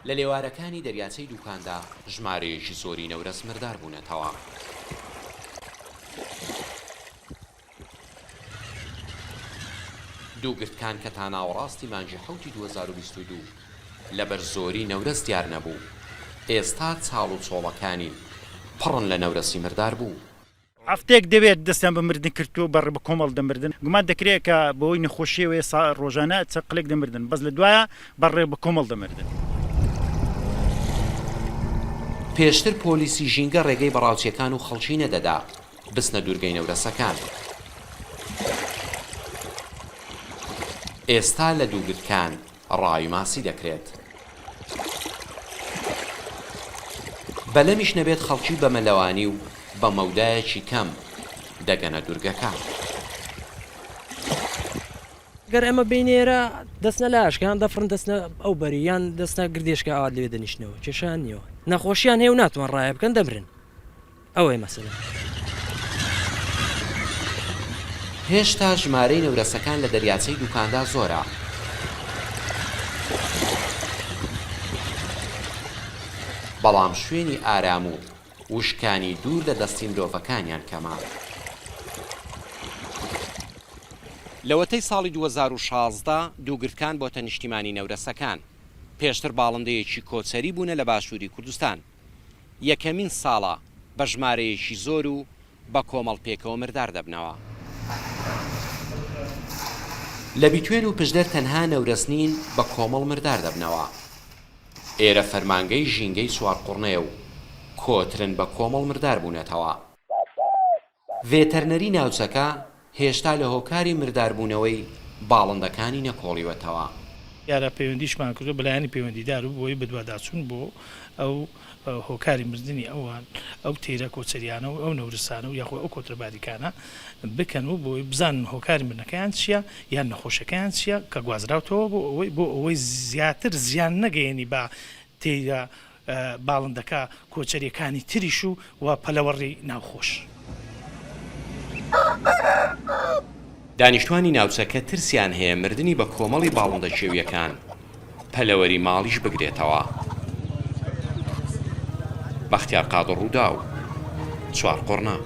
لە لێوارەکانی دەریاچەی دووکاندا ژمارەیەکی زۆری نەورەس مردار بوونەتەوە. دووگرتکان کە تا ناوەڕاستی مانگی حەوتی 2022 لەبەر زۆری نەورەس دیار نەبوو، ئێستا چاڵ و چۆڵەکانی پڕن لە نەورەسی مردار بوو. هەفتەیەک دەوێت دەستیان بە مردن کردو بەڕێ بە کۆمەڵ دەمردن. گومان دەکرێت کە بەوەی نەخۆشیەوەی ڕۆژانە چەقلێک دەمردن، بەس لە دوایە بەڕێ بە کۆمەڵ دەمردن. پێشتر پۆلیسی ژینگە ڕێگەی بەڕاوچیەکان و خەڵکی نەدەدا بستنە دوورگەی نەورەسەکان. ئێستا لە دووگرتکان ڕای ماسی دەکرێت. بەلەمیش نەبێت خەڵکی بە مەلەوانی و بە مەودایەکی کەم دەگەنە دوورگەکە. گەر ئەمە بینێرە دەستنە لاشکیان دەفرن دەستنە ئەو بەریان دەستە گردێشکە ئاوات لێ دەنیشتنەوە کێشان نیەوە نەخۆشیان هێو ناتوان ڕایە بکەن دەمرن. ئەوەی مەسەلە. هێشتا ژمارەی نەورەسەکان لە دەریاچەی دووکاندا زۆرە. بەڵام شوێنی ئارام و وشکانی دوور لە دەستی مرۆڤەکانیان کەمە. لەوەتەی ساڵی 2016 دووگرتکان بۆتە نیشتیمانی نەورەسەکان. پێشتر باڵندەیەکی کۆچەری بوونە لە باشووری کوردستان. یەکەمین ساڵە بە ژمارەیەکی زۆر و بە کۆمەڵ پێکەوە مردار دەبنەوە. لە بیتوێن و پشدەر تەنها نەورەس نین بە کۆمەڵ مردار دەبنەوە. ئێرە فەرمانگەی ژینگەی سوارقوڕنەیە و کۆترن بە کۆمەڵ مردار بوونەتەوە. ڤێتەرنەری ناوچەکە هێشتا لە هۆکاری مرداربوونەوەی باڵندەکانی نەکۆڵیوەتەوە. یارە پەیوەندیشمان کردو بەلایانی پەیوەندیدار و بۆی بەدواداچوون بۆ ئەو هۆکاری مردنی ئەوان ئەو تێرە کۆچەریانە و ئەو نەورسانە و یاخۆ ئەو کۆترەباریکانە بکەن و بۆی بزانن هۆکاری مردنەکەیان چییە یان نەخۆشەکەیان چییە کە گوازراوتەوە بۆ ئەوەی زیاتر زیان نەگەیەنی بە تێرە باڵندەکە کۆچەریەکانی تریش و پەلەوەڕی ناوخۆش. دانیشتوانی ناوچەکە ترسیان هەیە مردنی بە کۆمەڵی باڵندە شێویەکان پەلەوەری ماڵیش بگرێتەوە. بەختیار قادر ڕوودا و چوارقوڕنا.